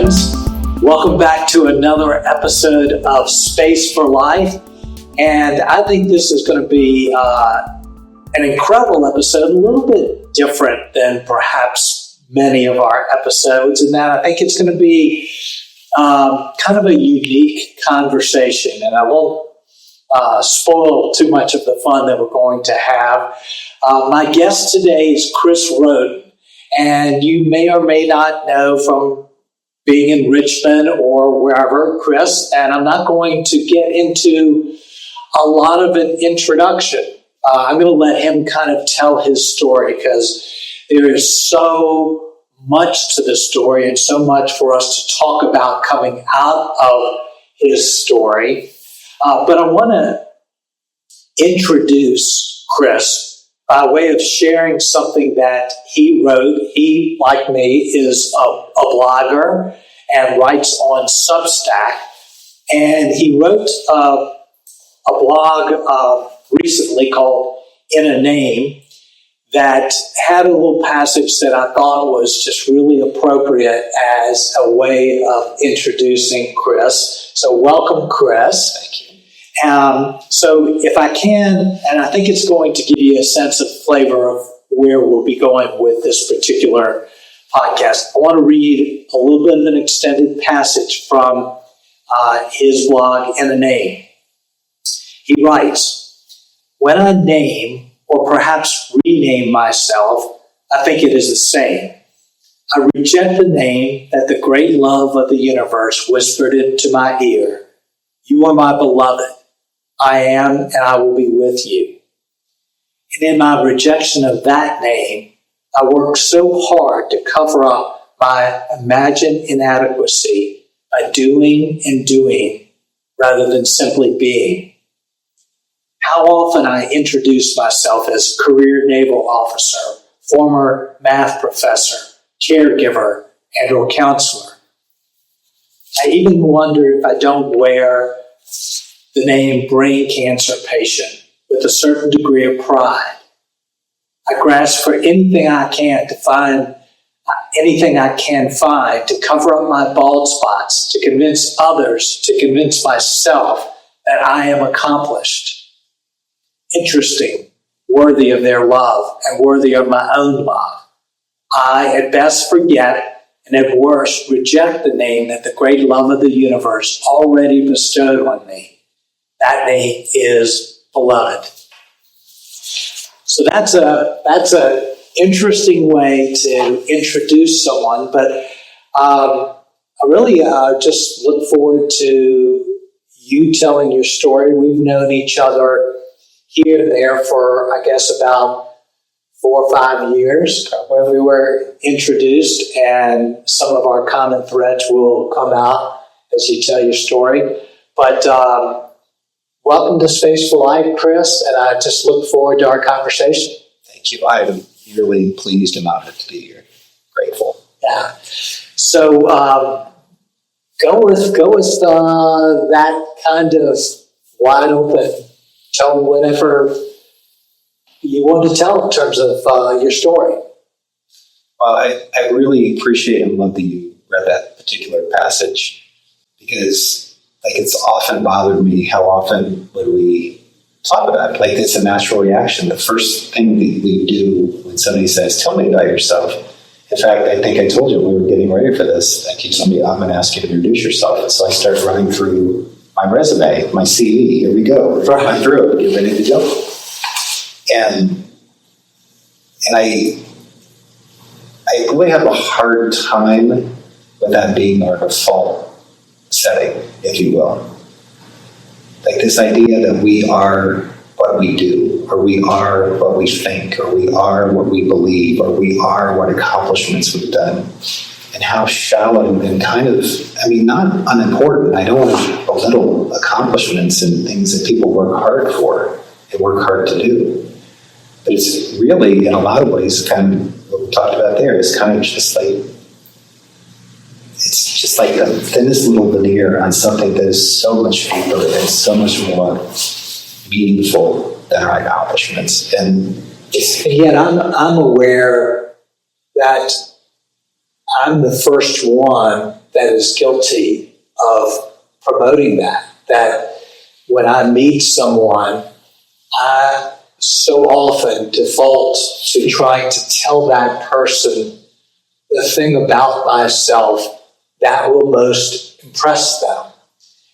friends. Welcome back to another episode of Space for Life. And I think this is going to be an incredible episode, a little bit different than perhaps many of our episodes, in that I think it's going to be kind of a unique conversation. And I won't spoil too much of the fun that we're going to have. My guest today is Chris Rhoden. And you may or may not know from being in Richmond or wherever, Chris, and I'm not going to get into a lot of an introduction. I'm going to let him kind of tell his story, because there is so much to the story and so much for us to talk about coming out of his story. But I want to introduce Chris by way of sharing something that he wrote. He, like me, is a blogger and writes on Substack. And he wrote a blog recently called In a Name that had a little passage that I thought was just really appropriate as a way of introducing Chris. So welcome, Chris. Thank you. So if I can, and I think it's going to give you a sense of flavor of where we'll be going with this particular podcast, I want to read a little bit of an extended passage from his blog, In a Name. He writes, "When I name, or perhaps rename myself, I think it is the same. I reject the name that the great love of the universe whispered into my ear. You are my beloved. I am, and I will be with you. And in my rejection of that name, I work so hard to cover up my imagined inadequacy by doing and doing rather than simply being. How often I introduce myself as career naval officer, former math professor, caregiver, and or counselor. I even wonder if I don't wear the name brain cancer patient with a certain degree of pride. I grasp for anything I can find to cover up my bald spots, to convince others, to convince myself that I am accomplished, interesting, worthy of their love, and worthy of my own love. I, at best, forget, and at worst, reject the name that the great love of the universe already bestowed on me. That name is beloved." So that's a interesting way to introduce someone, but I really just look forward to you telling your story. We've known each other here and there for, I guess, about 4 or 5 years when we were introduced, and some of our common threads will come out as you tell your story. But welcome to Space for Life, Chris, and I just look forward to our conversation. Thank you. I'm really pleased and honored to be here. Grateful. Yeah. So go with that kind of wide open. Tell whatever you want to tell in terms of your story. Well, I really appreciate and love that you read that particular passage, because it's often bothered me how often when we talk about it, it's a natural reaction. The first thing that we do when somebody says, "Tell me about yourself." In fact, I think I told you when we were getting ready for this, I keep telling me, "I'm going to ask you to introduce yourself." And so I start running through my resume, my CV. Here we go. Run through it. Get ready to go. And I really have a hard time with that being our default setting, if you will. This idea that we are what we do, or we are what we think, or we are what we believe, or we are what accomplishments we've done, and how shallow and kind of, not unimportant. I don't want to belittle accomplishments and things that people work hard for and work hard to do. But it's really, in a lot of ways, kind of what we talked about there, is kind of just it's just like the thinnest little veneer on something that is so much deeper and so much more meaningful than our accomplishments. And yet I'm aware that I'm the first one that is guilty of promoting that when I meet someone, I so often default to trying to tell that person the thing about myself that will most impress them.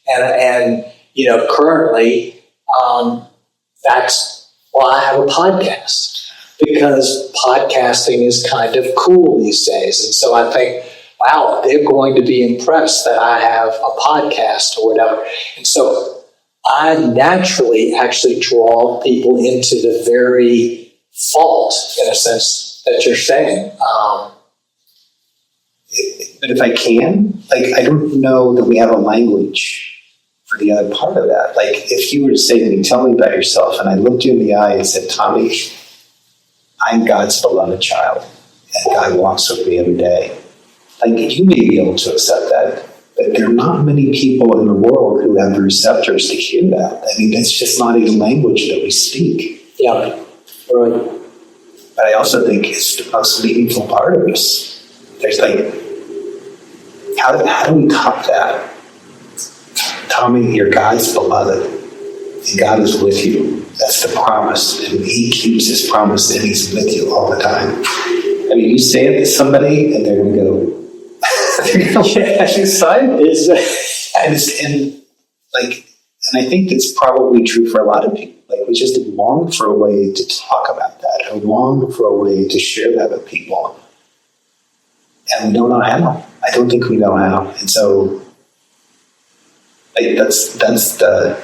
And currently, that's why I have a podcast, because podcasting is kind of cool these days. And so I think, wow, they're going to be impressed that I have a podcast or whatever. And so I naturally actually draw people into the very fault, in a sense, that you're saying. But if I can, I don't know that we have a language for the other part of that. If you were to say to me, tell me about yourself, and I looked you in the eye and said, Tommy, I'm God's beloved child, and God walks with me every day. You may be able to accept that, but there are not many people in the world who have the receptors to hear that. That's just not a language that we speak. Yeah, right. But I also think it's the most meaningful part of us. There's how do we top that? Tommy, you're God's beloved, and God is with you. That's the promise, and He keeps His promise, and He's with you all the time. You say it to somebody, and they're going to go, yeah, she's fine. And I think it's probably true for a lot of people. We just long for a way to talk about that, or long for a way to share that with people. And we don't know how. I don't think we know how. And so that's the,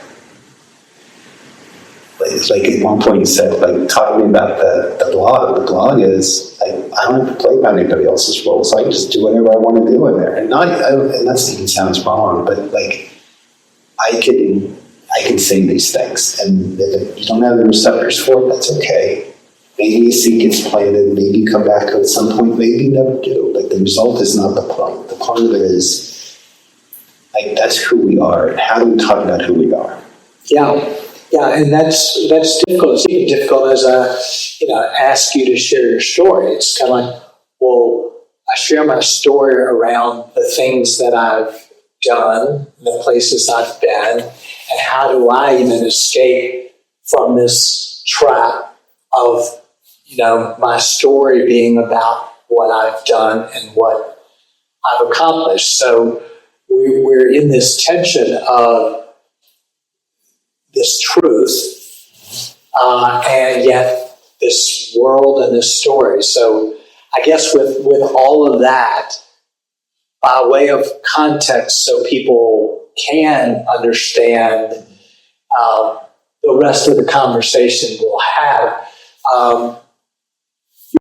at one point you said, talking about the blog. The blog is, I don't have to play by anybody else's rules. I can just do whatever I want to do in there. And that even sounds wrong, but I can say these things. And if you don't have the receptors for it, that's okay. Maybe a seed gets planted, maybe you come back at some point, maybe you never do. The result is not the point. The part of it is, that's who we are, and how do we talk about who we are? Yeah, and that's difficult. It's even difficult as I ask you to share your story. It's kind of I share my story around the things that I've done, the places I've been, and how do I even escape from this trap of my story being about what I've done and what I've accomplished. So we're in this tension of this truth, and yet this world and this story. So I guess with all of that, by way of context, so people can understand the rest of the conversation we'll have.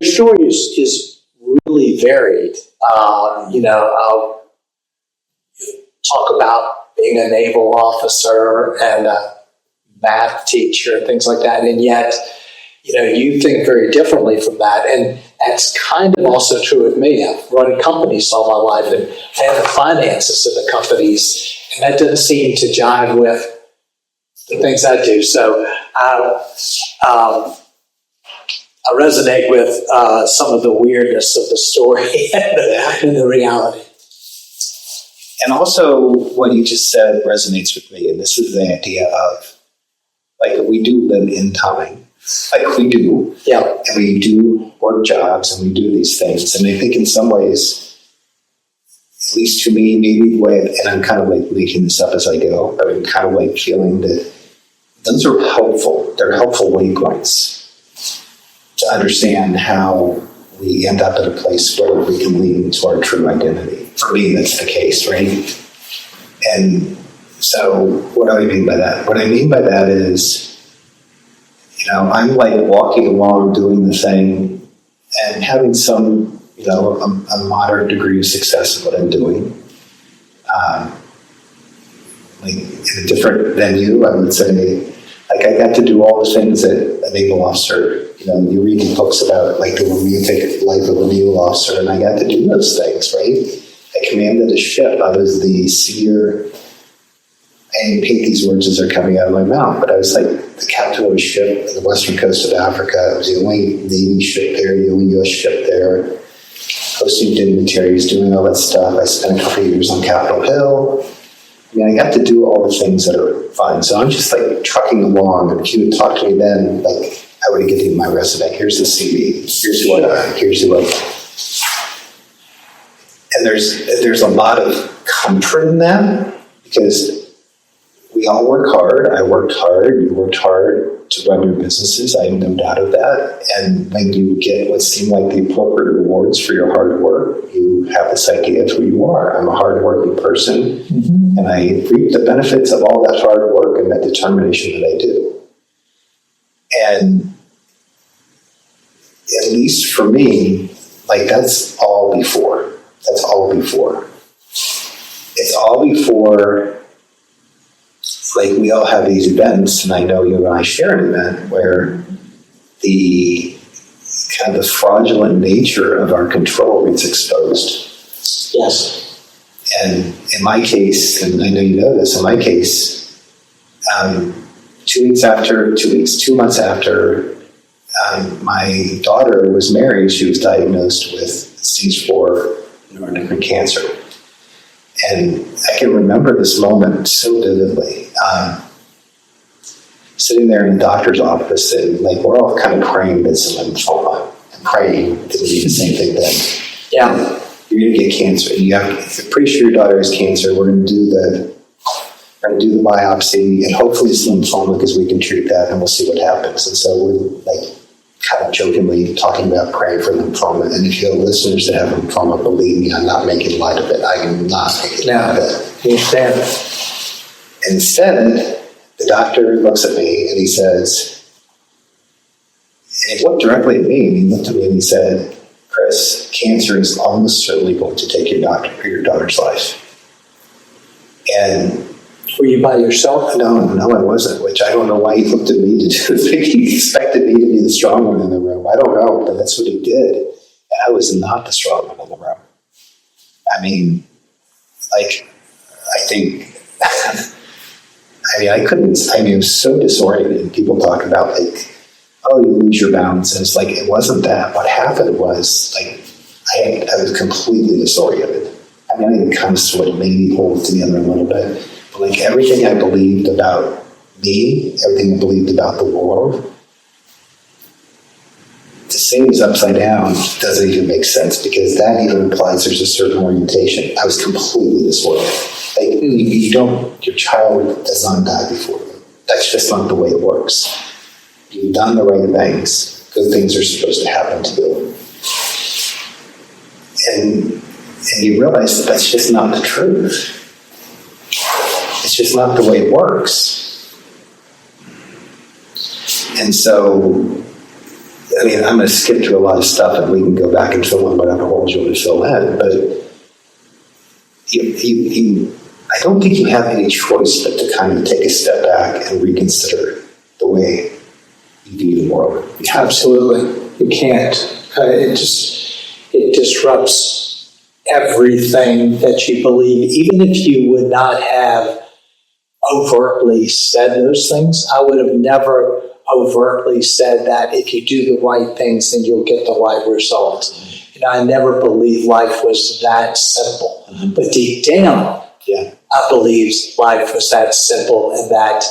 Your story is really varied. I'll talk about being a naval officer and a math teacher and things like that, and yet, you think very differently from that, and that's kind of also true with me. I've run companies all my life, and I have the finances of the companies, and that doesn't seem to jive with the things I do. So I resonate with some of the weirdness of the story and the reality. And also, what you just said resonates with me, and this is the idea of, we do live in time. We do. Yeah. And we do work jobs, and we do these things. And I think in some ways, at least to me, maybe the way, and I'm kind of making this up as I go, but I'm kind of feeling that those are helpful. They're helpful waypoints to understand how we end up at a place where we can lean into our true identity. For me, that's the case, right? And so what do I mean by that? What I mean by that is, I'm walking along, doing the thing, and having some, a moderate degree of success in what I'm doing. In a different venue, I would say, I got to do all the things that a naval officer, you read the books about, the romantic life of a naval officer, and I got to do those things, right? I commanded a ship. I was the seer. I hate these words as they're coming out of my mouth, but I was the captain of a ship on the western coast of Africa. I was the only Navy ship there, the only U.S. ship there. I was hosting dignitaries, doing all that stuff. I spent a couple of years on Capitol Hill. I mean, I got to do all the things that are fun. So I'm just like trucking along. And if you would talk to me then, like, I would have given you my resume. Here's the CV. Here's who I am. Here's who I am. And there's a lot of comfort in that, because we all work hard. I worked hard. You worked hard to run your businesses. I have no doubt of that. And when you get what seem like the appropriate rewards for your hard work, you have this idea of who you are. I'm a hardworking person, and I reap the benefits of all that hard work and that determination that I do. And at least for me, like, that's all before. That's all before. It's all before. Like, we all have these events, and I know you and I share an event where the kind of the fraudulent nature of our control gets exposed. Yes. And in my case, and I know you know this, in my case, 2 months after my daughter was married, she was diagnosed with stage 4 neuroendocrine cancer. And I can remember this moment so vividly. Sitting there in the doctor's office, and like, we're all kind of praying that it's lymphoma. And praying didn't mean the same thing then. Yeah. You're going to get cancer. And you're pretty sure your daughter has cancer. We're going to do the biopsy, and hopefully it's lymphoma because we can treat that, and we'll see what happens. And so we're like kind of jokingly talking about praying for lymphoma. And if you have listeners that have lymphoma, believe me, I'm not making light of it. I am not making light of it. Understand. Instead, the doctor looks at me and he says, and he looked directly at me, and he looked at me and he said, "Chris, cancer is almost certainly going to take your daughter's life." And were you by yourself? No, I wasn't, which I don't know why he looked at me to do this. He expected me to be the strong one in the room. I don't know, but that's what he did. And I was not the strong one in the room. I mean, like, I think, I couldn't, it was so disoriented. And people talk about, like, oh, you lose your balance. And it's like, it wasn't that. What happened was, like, I was completely disoriented. I mean, I kind of sort of maybe hold it together a little bit. But like, everything I believed about me, everything I believed about the world, to say it was upside down doesn't even make sense, because that even implies there's a certain orientation. I was completely disoriented. Like, your child does not die before you. That's just not the way it works. You've done the right things. Good things are supposed to happen to you. And you realize that that's just not the truth. It's just not the way it works. And so, I'm going to skip through a lot of stuff, and we can go back and fill in whatever holes you want to fill in. But I don't think you have any choice but to kind of take a step back and reconsider the way you view the world. Absolutely. You can't. It disrupts everything that you believe. Even if you would not have overtly said those things, I would have never overtly said that if you do the right things, then you'll get the right results. And I never believed life was that simple. But deep down, I believed life was that simple, and that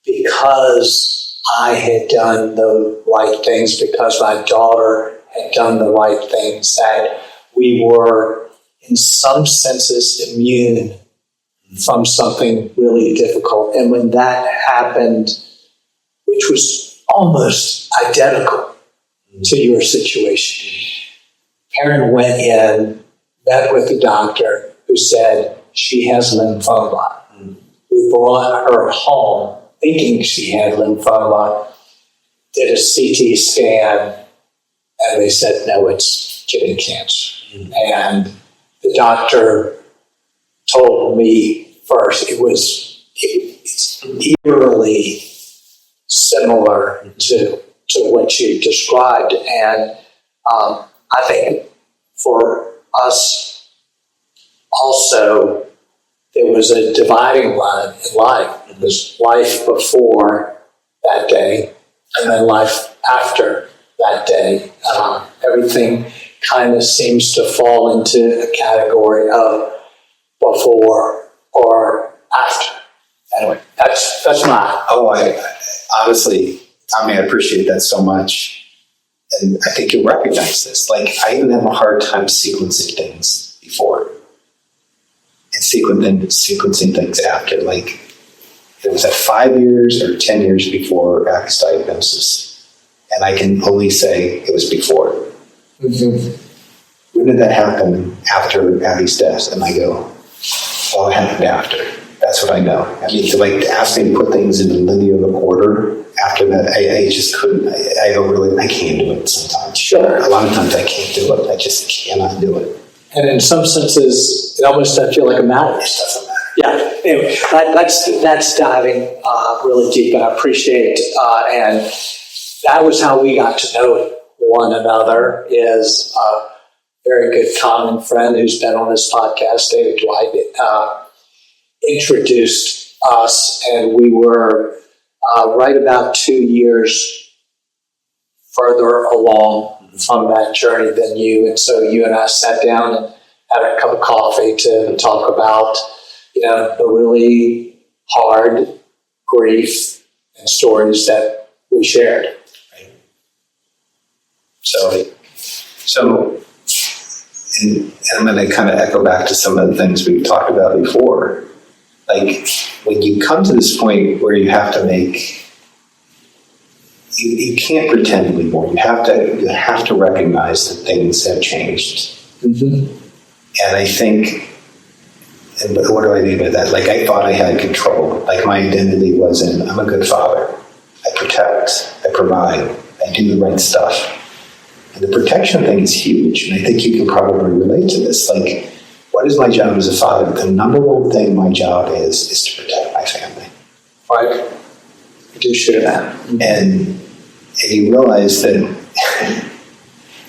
because I had done the right things, because my daughter had done the right things, that we were, in some senses, immune from something really difficult. And when that happened, which was almost identical to your situation, Karen went in, met with the doctor, who said she has lymphoma. We brought her home thinking she had lymphoma, did a CT scan, and they said, no, it's kidney cancer. And the doctor told me first it's eerily similar to what you described. And I think for us also, there was a dividing line in life. It was life before that day, and then life after that day. Everything kind of seems to fall into a category of before or after. Anyway, that's my. I honestly, Tommy, I appreciate that so much. And I think you'll recognize this. Like, I even have a hard time sequencing things before and sequencing things after. Like, it was at 5 years or 10 years before Abby's diagnosis. And I can only say it was before. Mm-hmm. When did that happen? After Abby's death. And I go, well, it happened after. That's what I know. I mean, to ask me to put things in a linear order after that, I just couldn't. I can't do it sometimes. Sure. A lot of times I can't do it. I just cannot do it. And in some senses, it almost doesn't feel like it matters. It doesn't matter. Yeah. Anyway, that's diving really deep, and I appreciate and that was how we got to know one another, is a very good common friend who's been on this podcast, David Dwight, introduced us, and we were right about 2 years further along from that journey than you. And so you and I sat down and had a cup of coffee to talk about, the really hard grief and stories that we shared. Right. So and I'm going to kind of echo back to some of the things we've talked about before. Like, when you come to this point where you have to make, you can't pretend anymore. You have to recognize that things have changed. Mm-hmm. And I think, and what do I mean by that? Like, I thought I had control. Like, my identity was in, I'm a good father. I protect, I provide, I do the right stuff. And the protection thing is huge. And I think you can probably relate to this. Like, what is my job as a father? The number one thing my job is to protect my family. Right. I do share that. And you realize that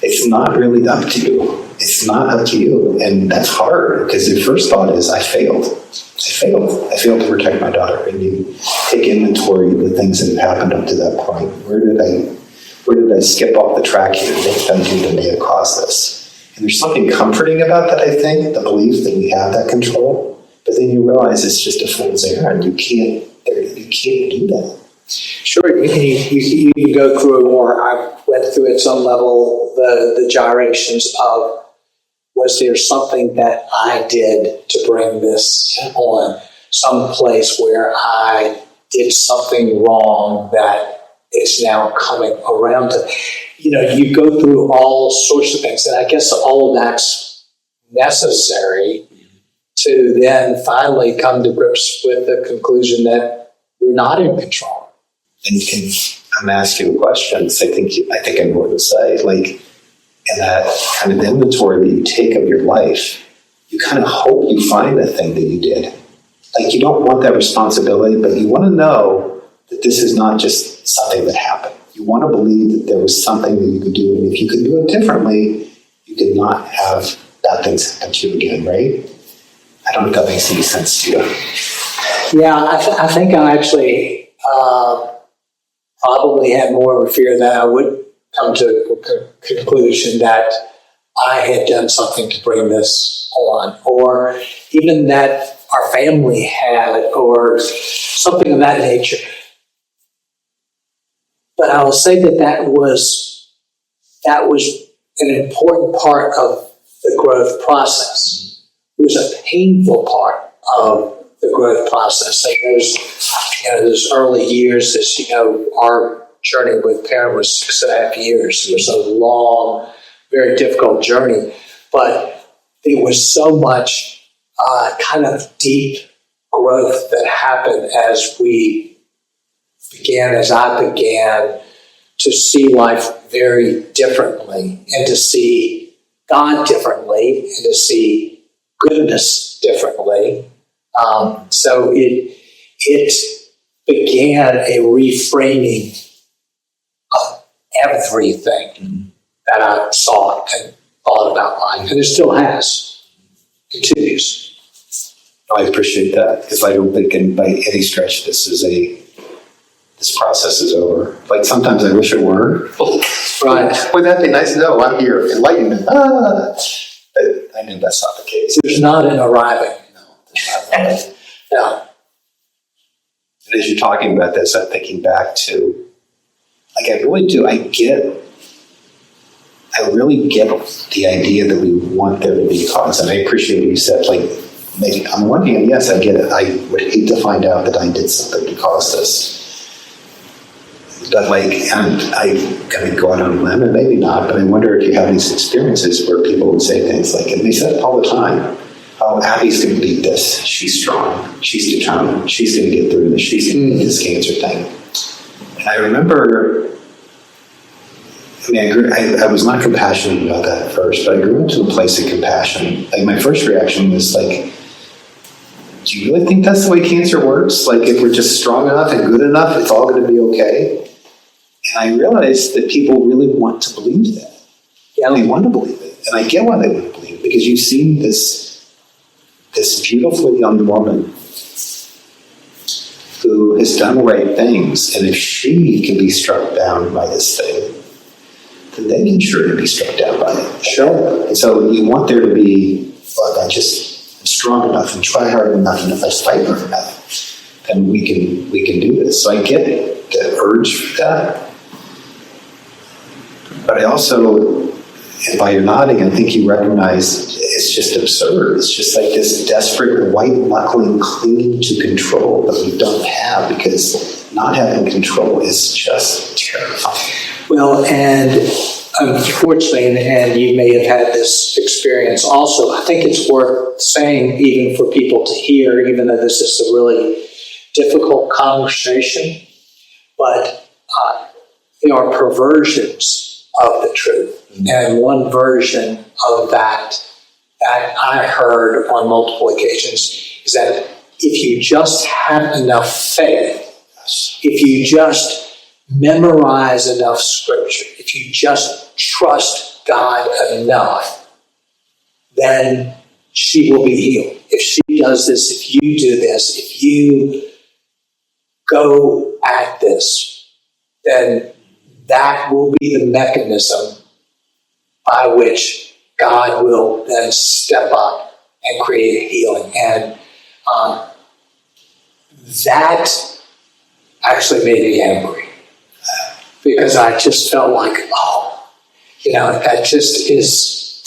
it's not really up to you. It's not up to you. And that's hard, because the first thought is, I failed. I failed to protect my daughter. And you take inventory of the things that have happened up to that point. Where did I skip off the track here and make them do that may have caused this? And there's something comforting about that, I think, the belief that we have that control. But then you realize it's just a fool's errand. You can't do that. Sure, you can go through, or I went through at some level, the gyrations of, was there something that I did to bring this on? Some place where I did something wrong that it's now coming around to. You go through all sorts of things, and I guess all of that's necessary to then finally come to grips with the conclusion that we're not in control. And I'm going to ask you a question. I think I know what to say. Like, in that kind of inventory that you take of your life, you kind of hope you find the thing that you did. Like, you don't want that responsibility, but you want to know that this is not just something that happened. You want to believe that there was something that you could do, and if you could do it differently, you could not have bad things happen to you again, right? I don't know if that makes any sense to you. Yeah, I think I actually probably had more of a fear that I would come to a conclusion that I had done something to bring this on, or even that our family had, or something of that nature. But I will say that was an important part of the growth process. It was a painful part of the growth process. And those early years, our journey with Karen was 6.5 years. It was a long, very difficult journey, but there was so much kind of deep growth that happened as I began to see life very differently, and to see God differently, and to see goodness differently. So it began a reframing of everything that I saw and thought about life, and it still continues. I appreciate that, because I don't think by any stretch this this process is over. Like sometimes I wish it were. Right. Wouldn't that be nice? No, I'm here, enlightenment. But I knew that's not the case. There's not an arriving. No, there's not. Yeah. And as you're talking about this, I'm thinking back to, like, I really get the idea that we want there to be a cause. And I appreciate what you said. Like, maybe on one hand, yes, I get it. I would hate to find out that I did something to cause this. But, like, and I kind of go out on a limb, and maybe not, but I wonder if you have these experiences where people would say things like, and they said it all the time, oh, Abby's going to beat this. She's strong. She's determined. She's going to get through this. She's going to beat this cancer thing. And I remember, I was not compassionate about that at first, but I grew into a place of compassion. Like, my first reaction was like, do you really think that's the way cancer works? Like, if we're just strong enough and good enough, it's all going to be okay? And I realized that people really want to believe that. Yeah, they want to believe it. And I get why they want to believe it, because you've seen this beautiful young woman who has done the right things, and if she can be struck down by this thing, then they can surely be struck down by it. Sure. And so you want there to be, well, I'm strong enough and try hard enough, and if I fight hard enough, then we can do this. So I get the urge for that. But I also, and by your nodding, I think you recognize it's just absurd. It's just like this desperate white-knuckling clinging to control that we don't have, because not having control is just terrifying. Well, and unfortunately, and you may have had this experience also, I think it's worth saying, even for people to hear, even though this is a really difficult conversation, but there are perversions of the truth. And one version of that I heard on multiple occasions is that if you just have enough faith, if you just memorize enough scripture, if you just trust God enough, then she will be healed. If she does this, if you do this, if you go at this, then that will be the mechanism by which God will then step up and create healing. And that actually made me angry, because I just felt like, that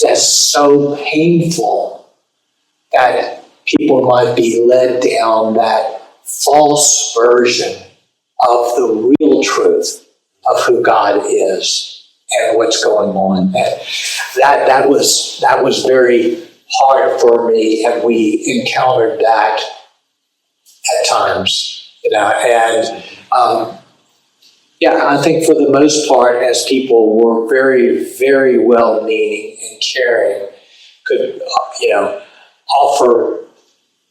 that's so painful that people might be led down that false version of the real truth of who God is and what's going on. And that was very hard for me, and we encountered that at times, and I think for the most part, as people were very, very well-meaning and caring, could offer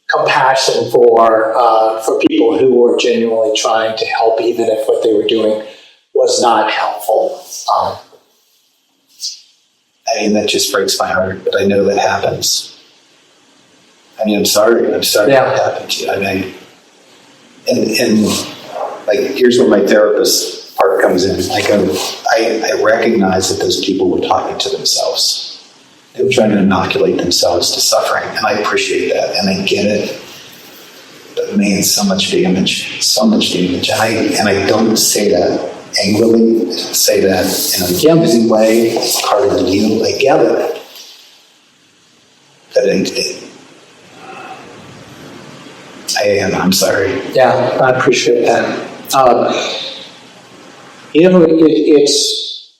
compassion for people who were genuinely trying to help, even if what they were doing was not helpful. That just breaks my heart, but I know that happens. I'm sorry that happened to you. And here's where my therapist part comes in. I recognize that those people were talking to themselves. They were trying to inoculate themselves to suffering, and I appreciate that, and I get it. But man, so much damage, and I don't say that angrily. I don't say that in a confusing way. It's part of the deal. I get it. But I'm sorry. Yeah, I appreciate that.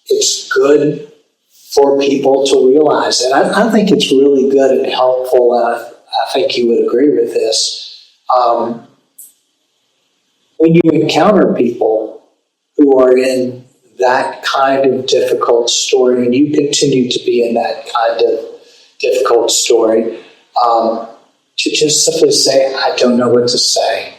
It's good for people to realize, and I think it's really good and helpful, and I think you would agree with this. When you encounter people who are in that kind of difficult story, and you continue to be in that kind of difficult story, to just simply say, I don't know what to say.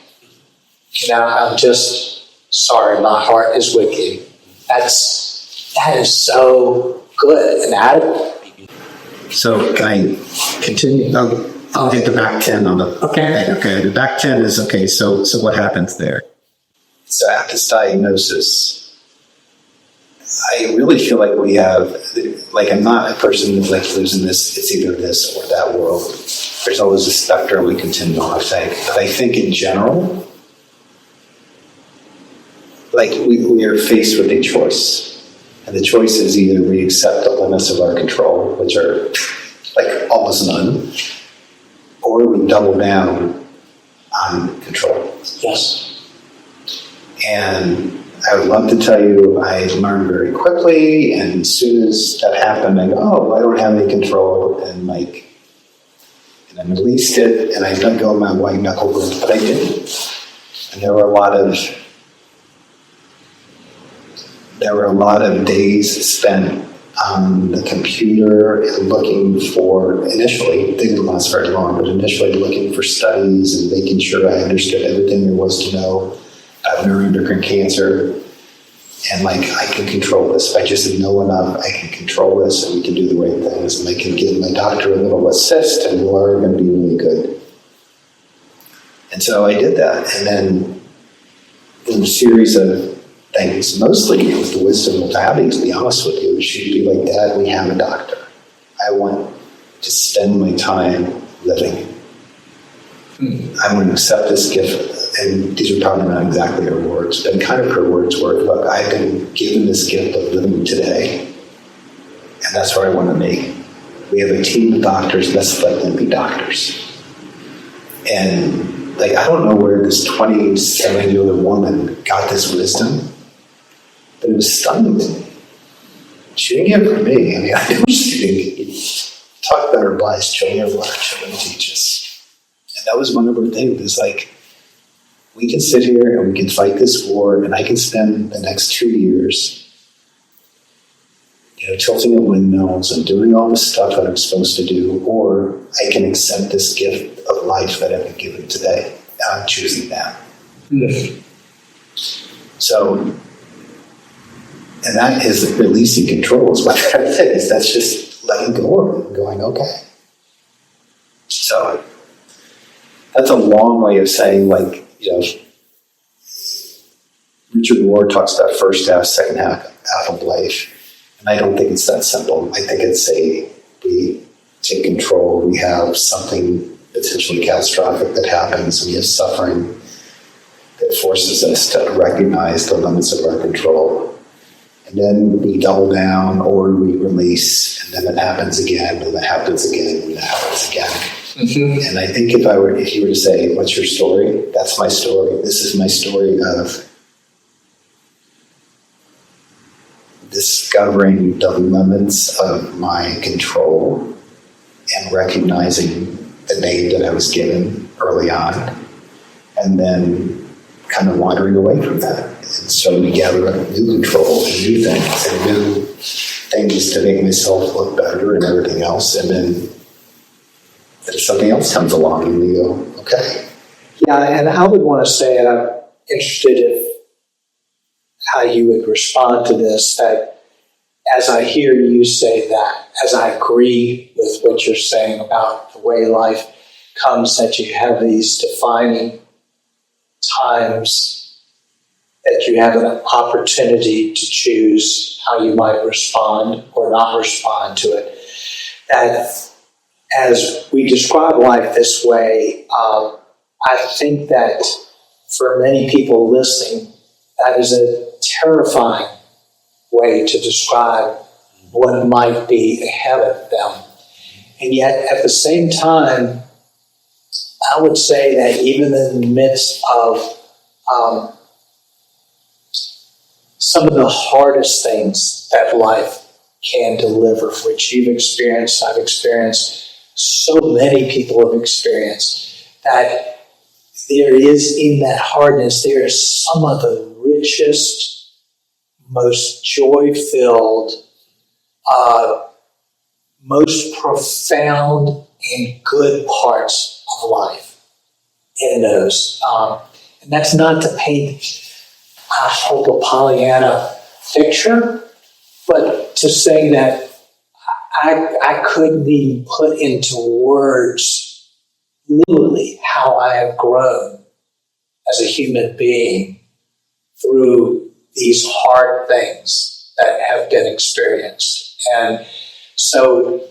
I'm just sorry, my heart is with you. That is so good and adequate. So can I continue? I'll hit the back 10 on the... Okay. The back 10 is, okay, so what happens there? So at this diagnosis, I really feel like we have, like, I'm not a person that like lives in this, it's either this or that world. There's always a spectrum we continue on, I think. But I think in general, like we are faced with a choice. And the choice is either we accept the limits of our control, which are like almost none, or we double down on control. Yes. And I would love to tell you I learned very quickly, and as soon as that happened, I go, oh, I don't have any control, and I released it, and I let go of my white knuckle grip, but I didn't. And there were a lot of days spent on the computer and looking for, initially, it didn't last very long, but initially looking for studies and making sure I understood everything there was to know about neuroendocrine cancer. And like, I can control this. I just know enough. I can control this, and we can do the right things. And I can give my doctor a little assist, and we're going to be really good. And so I did that. And then in a series of things, mostly it was the wisdom of Abby, to be honest with you. She'd be like, Dad, we have a doctor. I want to spend my time living. I want to accept this gift. And these are probably not exactly her words, but kind of her words were, look, I've been given this gift of living today, and that's where I want to be. We have a team of doctors, let's let them be doctors. And like, I don't know where this 27-year-old woman got this wisdom, but it was stunning to me. She didn't get it from me. I mean, I know she didn't talk about her bias, children of our children teach us. And that was one of her things. It's like, we can sit here and we can fight this war, and I can spend the next 2 years, tilting at windmills and doing all the stuff that I'm supposed to do, or I can accept this gift of life that I've been given today. I'm choosing that. Mm-hmm. So, and that is releasing control is what that is. That's just letting go of it and going, okay. So, that's a long way of saying, like, Richard Rohr talks about first half, second half of life. And I don't think it's that simple. I think it's we take control, we have something potentially catastrophic that happens, we have suffering that forces us to recognize the limits of our control. And then we double down or we release, and then it happens again, and it happens again, and it happens again. Mm-hmm. And I think if you were to say, what's your story? That's my story. This is my story of discovering the limits of my control and recognizing the name that I was given early on, and then kind of wandering away from that. And so we gather up new control and new things and new things to make myself look better and everything else. And then something else comes along and we go, okay. Yeah, and I would want to say, and I'm interested in how you would respond to this, that as I hear you say that, as I agree with what you're saying about the way life comes, that you have these defining times, that you have an opportunity to choose how you might respond or not respond to it, that as we describe life this way, I think that for many people listening, that is a terrifying way to describe what might be ahead of them. And yet, at the same time, I would say that even in the midst of some of the hardest things that life can deliver, which you've experienced, I've experienced, so many people have experienced, that there is in that hardness, there is some of the richest, most joy-filled, most profound and good parts of life in those. And that's not to paint, I hope, a Pollyanna picture, but to say that I couldn't even put into words literally how I have grown as a human being through these hard things that have been experienced. And so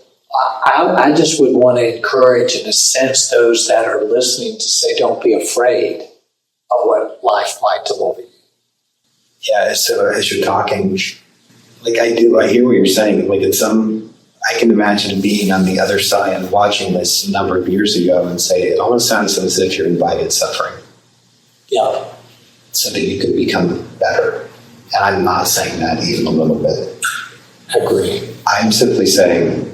I just would want to encourage, in a sense, those that are listening to say, don't be afraid of what life might deliver you. Yeah, so as you're talking, like I hear what you're saying. Like I can imagine being on the other side and watching this a number of years ago and say, it almost sounds as if you're invited suffering. Yeah. So that you could become better. And I'm not saying that even a little bit. Agree. I'm simply saying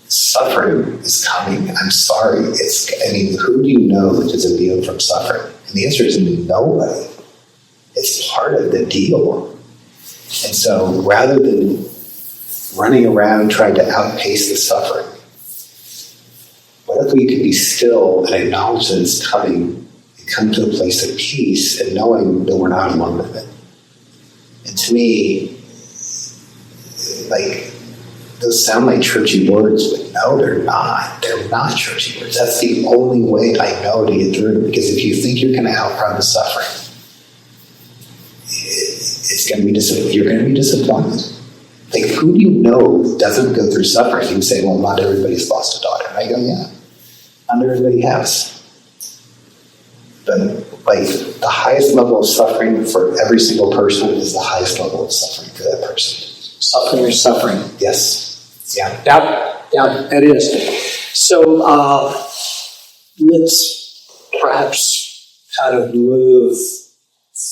suffering is coming. I'm sorry. Who do you know that is immune from suffering? And the answer is nobody. It's part of the deal. And so rather than running around trying to outpace the suffering, what if we could be still and acknowledge that it's coming and come to a place of peace and knowing that we're not alone with it? And to me, like, those sound like churchy words, but no, they're not. They're not churchy words. That's the only way I know to get through. Because if you think you're going to outrun the suffering, it's going to be you're going to be disappointed. Like, who do you know doesn't go through suffering? You say, well, not everybody's lost a daughter. And I go, yeah, not everybody has. But like, the highest level of suffering for every single person is the highest level of suffering for that person. Suffering is suffering. Yes. Yeah. Yeah, it is. So let's perhaps kind of move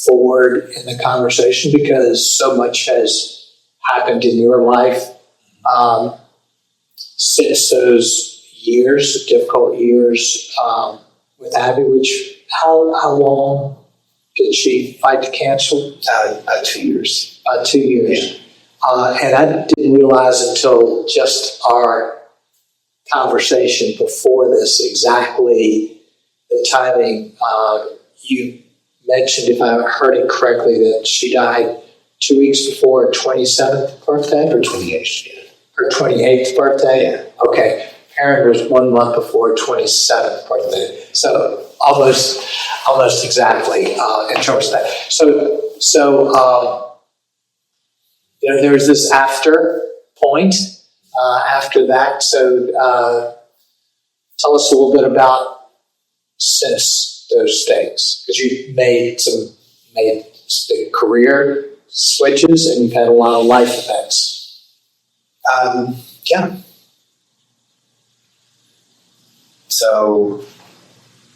forward in the conversation, because so much has happened in your life since those years, difficult years with Abby. How long did she fight the cancer? 2 years. 2 years. Yeah. And I didn't realize until just our conversation before this exactly the timing. You mentioned, if I heard it correctly, that she died 2 weeks before her 27th birthday? Or 28th, yeah. Her 28th birthday? Yeah. Okay. Karen was 1 month before her 27th birthday. So almost exactly in terms of that. So there's this after point after that. So tell us a little bit about since those days, because you've made career switches and you've had a lot of life events. Yeah. So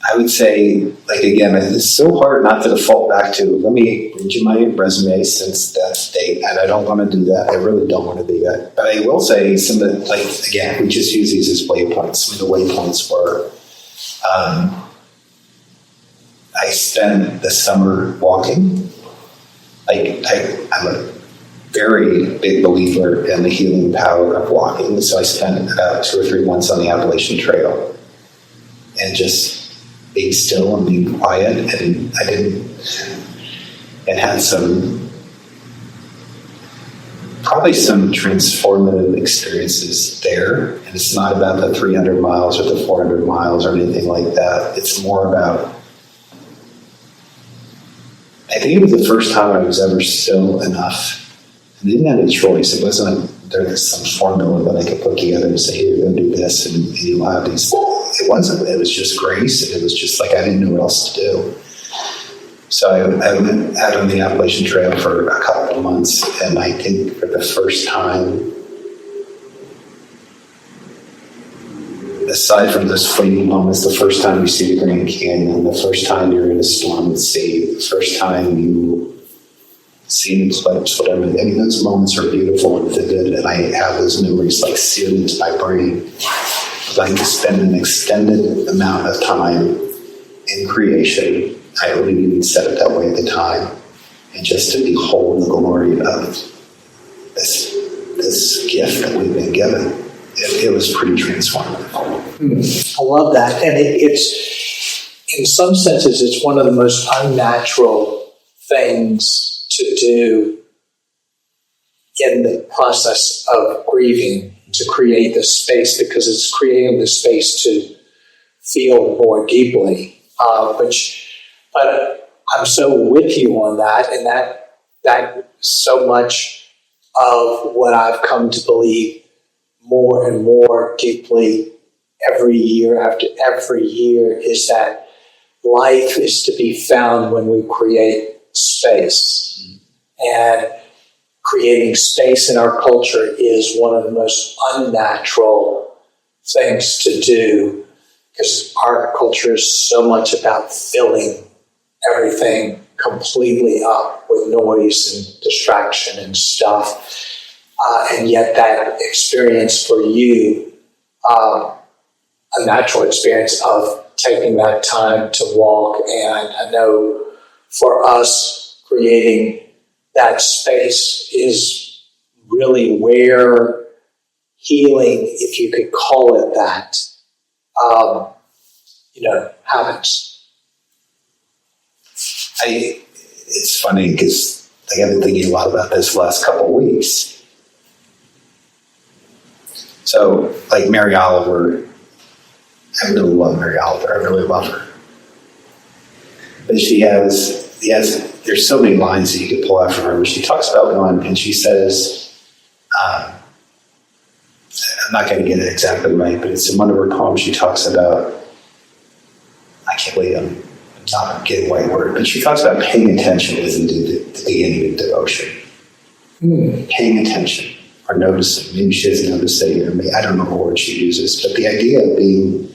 I would say, like, again, it's so hard not to default back to, let me read you my resume since that date, and I don't want to do that. I really don't want to do that. But I will say some of the, like, again, we just use these as waypoints. Some of the waypoints were, I spent the summer walking. I'm a very big believer in the healing power of walking. So I spent about 2 or 3 months on the Appalachian Trail and just being still and being quiet. And it had probably some transformative experiences there. And it's not about the 300 miles or the 400 miles or anything like that. It's more about, I think it was the first time I was ever still enough. I didn't have a choice. It wasn't like there's some formula that I could put together and say, here, go do this, and you have these. It wasn't. It was just grace, and it was just like I didn't know what else to do. So I went out on the Appalachian Trail for a couple of months, and I think for the first time, aside from those fleeting moments, the first time you see the Grand Canyon, the first time you're in a storm at sea, the first time you see an eclipse, whatever. I mean, those moments are beautiful and vivid, and I have those memories like seared into my brain. Because I can spend an extended amount of time in creation. I really didn't set it that way at the time. And just to behold the glory of this gift that we've been given, it was pretty transformative. I love that. And it's, in some senses, it's one of the most unnatural things to do in the process of grieving, to create the space, because it's creating the space to feel more deeply. But I'm so with you on that, and that so much of what I've come to believe more and more deeply every year after every year is that life is to be found when we create space. And creating space in our culture is one of the most unnatural things to do, because our culture is so much about filling everything completely up with noise and distraction and stuff. And yet that experience for you, a natural experience of taking that time to walk. And I know for us, creating that space is really where healing, if you could call it that, happens. It's funny because I've been thinking a lot about this last couple of weeks. So, like Mary Oliver, I really love Mary Oliver. I really love her. But there's so many lines that you could pull out from her. She talks about one, and she says, I'm not going to get it exactly right, but it's in one of her poems. She talks about, I can't believe I'm not getting the right word, but she talks about paying attention is indeed the beginning of devotion. Paying attention or noticing. Maybe she doesn't notice it, or maybe, I don't know what word she uses, but the idea of being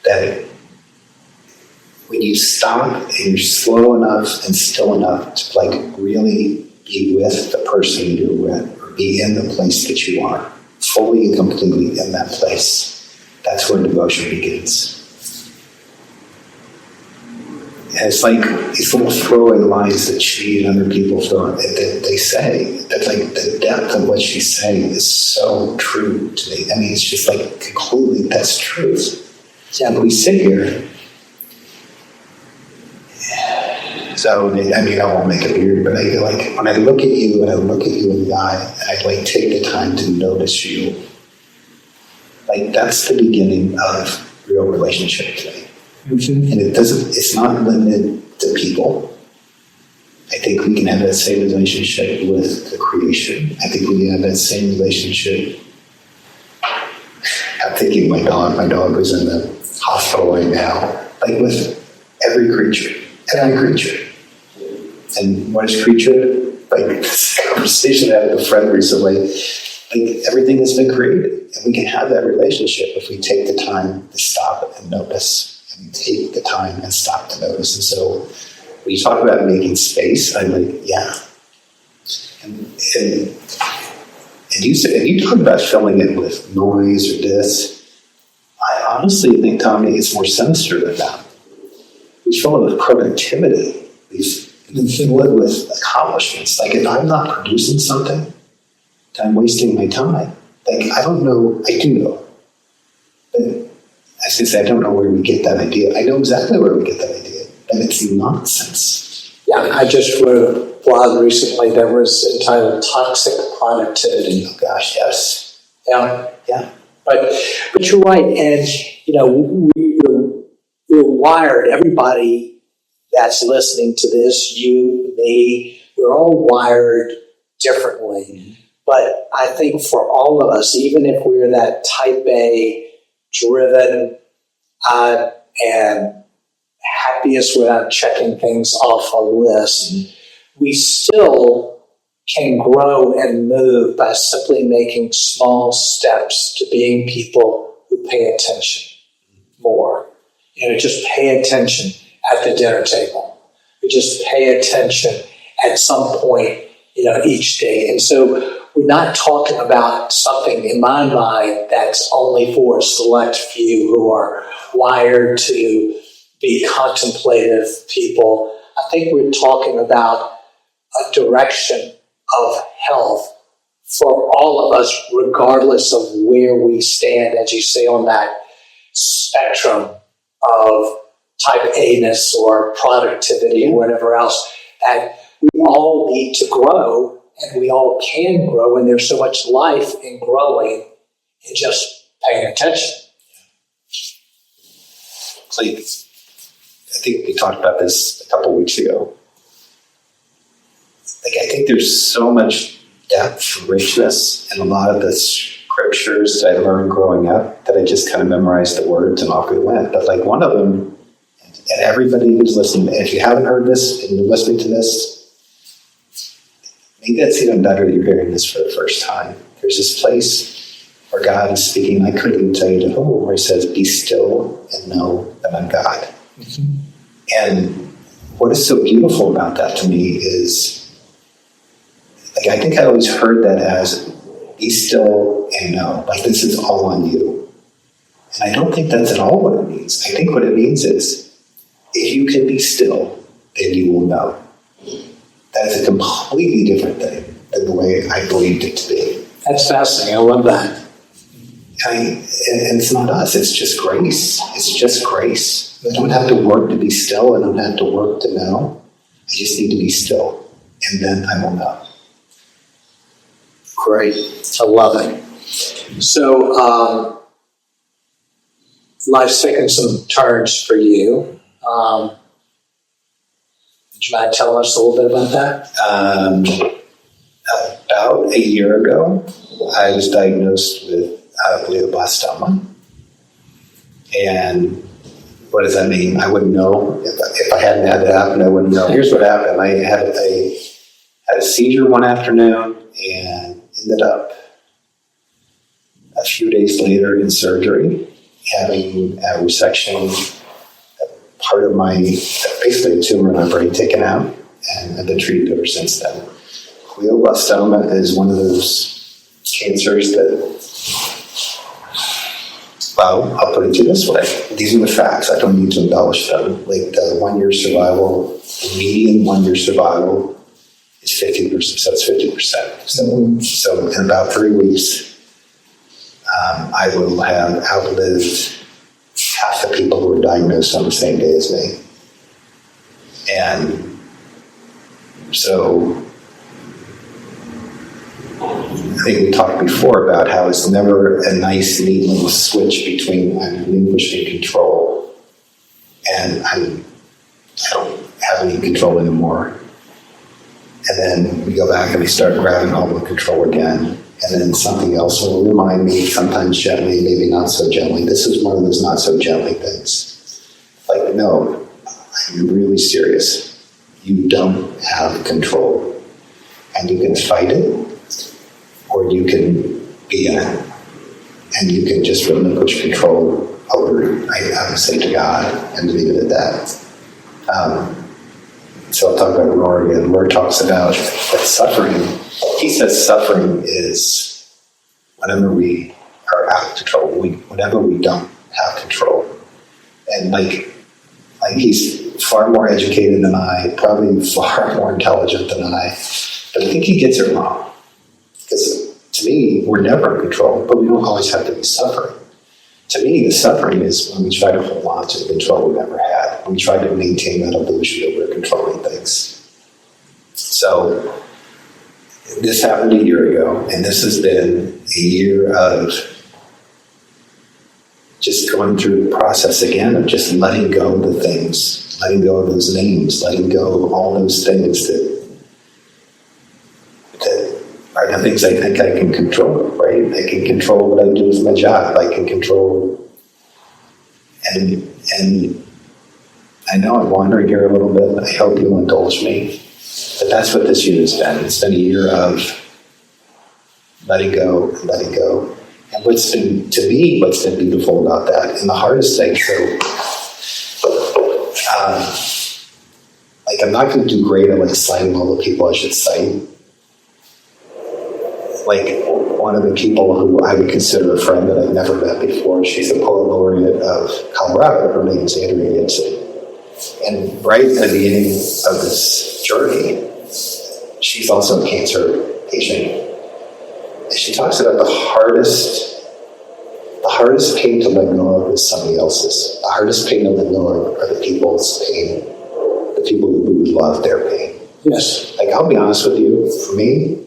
that when you stop and you're slow enough and still enough to really be with the person you're with, or be in the place that you are, fully and completely in that place, that's where devotion begins. And it's like these little throwaway lines that she and other people throw, that they say, that the depth of what she's saying is so true to me. I mean, it's just completely, that's truth. Yeah, but we sit here. So, I won't make it weird, but I feel when I look at you and I look at you in the eye, and I take the time to notice you, that's the beginning of real relationship to me. Mm-hmm. And it's not limited to people. I think we can have that same relationship with the creation. I think we can have that same relationship. I'm thinking my dog was in the hospital right now, with every creature. And what is creature? This conversation I had with a friend recently, everything has been created. And we can have that relationship if we take the time to stop and notice. And take the time and stop to notice. And so when you talk about making space, I'm yeah. And you talk about filling it with noise or this. I honestly think, Tommy, it's more sinister than that. We fill it with productivity. We fill it with accomplishments. If I'm not producing something, then I'm wasting my time. I don't know. I do know. But I was going to say, I don't know where we get that idea. I know exactly where we get that idea. And it's nonsense. Yeah, I just wrote a blog recently that was entitled Toxic Productivity. Oh gosh, yes. Yeah. Yeah. But you're right. And, we're wired, everybody that's listening to this, you, me, we're all wired differently. Mm-hmm. But I think for all of us, even if we're that type A, driven, and happiest without checking things off a list, we still can grow and move by simply making small steps to being people who pay attention more. Just pay attention at the dinner table. We just pay attention at some point, each day. And so we're not talking about something, in my mind, that's only for a select few who are wired to be contemplative people. I think we're talking about a direction of health for all of us, regardless of where we stand, as you say, on that spectrum of type A-ness or productivity or whatever else, that we all need to grow, and we all can grow, and there's so much life in growing and just paying attention. I think we talked about this a couple of weeks ago. I think there's so much depth, richness in a lot of the scriptures that I learned growing up that I just kind of memorized the words and off we went. But like one of them, and everybody who's listening, if you haven't heard this and you're listening to this, maybe that's even better that you're hearing this for the first time. There's this place where God is speaking. I couldn't even tell you the whole, where he says, "Be still and know that I'm God." Mm-hmm. And what is so beautiful about that to me is, like, I think I always heard that as, be still and know. Like, this is all on you. And I don't think that's at all what it means. I think what it means is, if you can be still, then you will know. That is a completely different thing than the way I believed it to be. That's fascinating. I love that. And it's not us. It's just grace. It's just grace. I don't have to work to be still. I don't have to work to know. I just need to be still. And then I will know. Great. I love it. So, life's taken some turns for you. Would you mind telling us a little bit about that? About a year ago, I was diagnosed with glioblastoma. And what does that mean? I wouldn't know. If I hadn't had that happen, I wouldn't know. Here's what happened. I had a seizure one afternoon and ended up a few days later in surgery, having a resection, part of my, basically a tumor in my brain taken out, and I've been treated ever since then. Glioblastoma is one of those cancers that, well, I'll put it to you this way. These are the facts. I don't need to embellish them. Like the 1-year survival, the median 1-year survival is 50%, so it's 50%. So in about 3 weeks, I will have outlived half the people who were diagnosed on the same day as me. And so I think we talked before about how it's never a nice, neat little switch between I'm relinquishing control and I don't have any control anymore. And then we go back and we start grabbing hold of the control again. And then something else will remind me, sometimes gently, maybe not so gently. This is one of those not so gently things. Like, no, I'm really serious. You don't have control. And you can fight it, or you can be in it. And you can just relinquish control over, I would say, to God, and leave it at that. So I'll talk about Rory again. Rory talks about that suffering. He says suffering is whenever we are out of control, whenever we don't have control. And like he's far more educated than I, probably far more intelligent than I, but I think he gets it wrong. Because to me, we're never in control, but we don't always have to be suffering. To me, the suffering is when we try to hold on to the control we never had, when we try to maintain that illusion that we're controlling things. So this happened a year ago, and this has been a year of just going through the process again of just letting go of the things, letting go of those names, letting go of all those things that are the things I think I can control, right? I can control what I do with my job. I can control, and I know I'm wandering here a little bit. I hope you'll indulge me. But that's what this year has been. It's been a year of letting go. And what's been beautiful about that, and the hardest thing, I'm not going to do great at citing all the people I should cite. One of the people who I would consider a friend that I've never met before, she's the poet laureate of Colorado. Her name is Andrea Gibson. And right at the beginning of this journey, she's also a cancer patient. And she talks about the hardest pain to let go of is somebody else's. The hardest pain to let go of are the people's pain, the people who love their pain. Yes. I'll be honest with you, for me,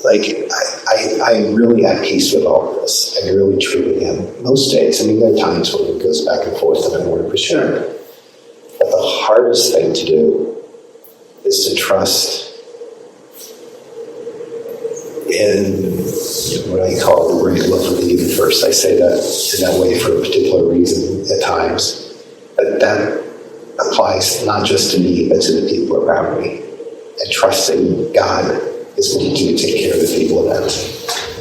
I'm really at peace with all of this. I really, truly am. Most days, there are times when it goes back and forth and I'm more for sure. But the hardest thing to do is to trust in what I call the great love of the universe. I say that in that way for a particular reason at times. But that applies not just to me, but to the people around me. And trusting God is going to take care of the people around me.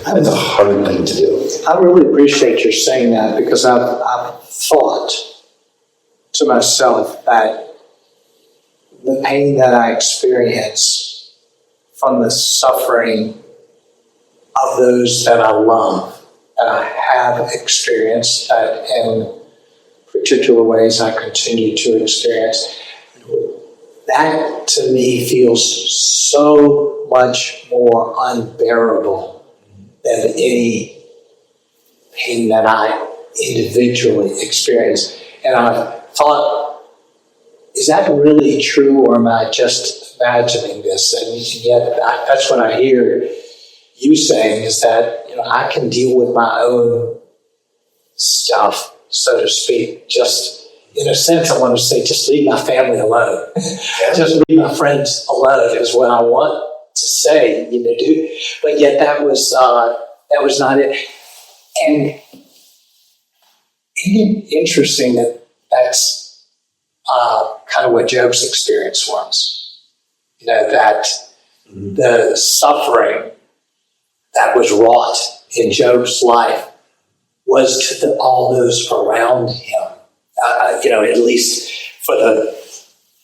That's a hard thing to do. I really appreciate your saying that, because I've thought to myself that the pain that I experience from the suffering of those that I love, that I have experienced, that in particular ways I continue to experience, that to me feels so much more unbearable than any pain that I individually experience. And I've thought, is that really true, or am I just imagining this? And yet that's what I hear you saying, is that I can deal with my own stuff, so to speak. Just in a sense, I want to say, just leave my family alone. Just leave my friends alone is what I want to say, do. But yet that was not it. And isn't it interesting that that's kind of what Job's experience was? That the suffering that was wrought in Job's life was to all those around him, at least for the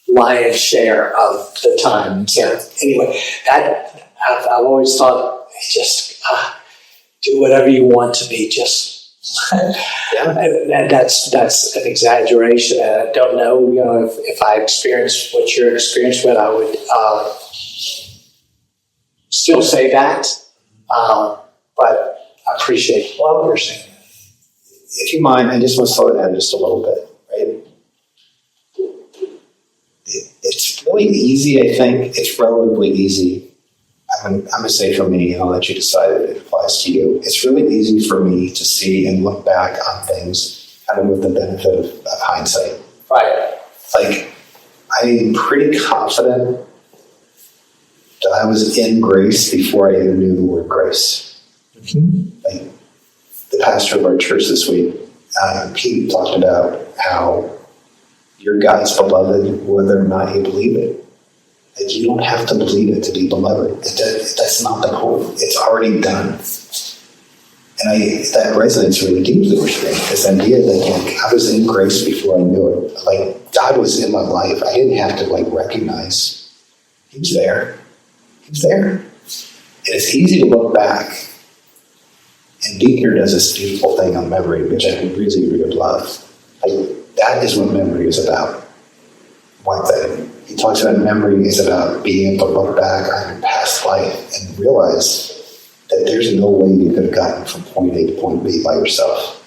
lion's share of the time. So anyway, that I've always thought, just do whatever you want to be. Just that's an exaggeration, and I don't know. If I experienced what you're experienced with, I would still say that. But I appreciate what you're saying. If you mind, I just want to slow it down just a little bit, right? It's really easy, I think. It's relatively easy. I'm going to say for me, and I'll let you decide if it applies to you. It's really easy for me to see and look back on things kind of with the benefit of hindsight. Right. Like, I'm pretty confident that I was in grace before I even knew the word grace. Mm-hmm. Like, the pastor of our church this week, Pete, talked about how you're God's beloved whether or not you believe it. Like, you don't have to believe it to be beloved. That's not the point. It's already done. And that resonates really deeply with me. This idea that I was in grace before I knew it. Like, God was in my life. I didn't have to recognize He was there. He was there. And it's easy to look back. And Buechner does this beautiful thing on memory, which I really, really love. That is what memory is about. One thing. He talks about memory is about being able to look back on your past life and realize that there's no way you could have gotten from point A to point B by yourself.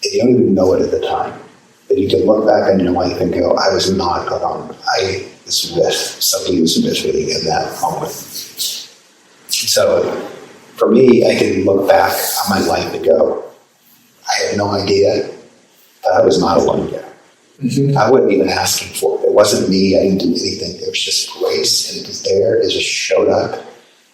And you don't even know it at the time. But you can look back on your life and go, I was not alone. I was with somebody who was with me in that moment. So for me, I can look back on my life and go, I had no idea, but I was not alone yet. Mm-hmm. I wasn't even asking for it. It wasn't me. I didn't do anything. It was just grace, and it was there. It just showed up,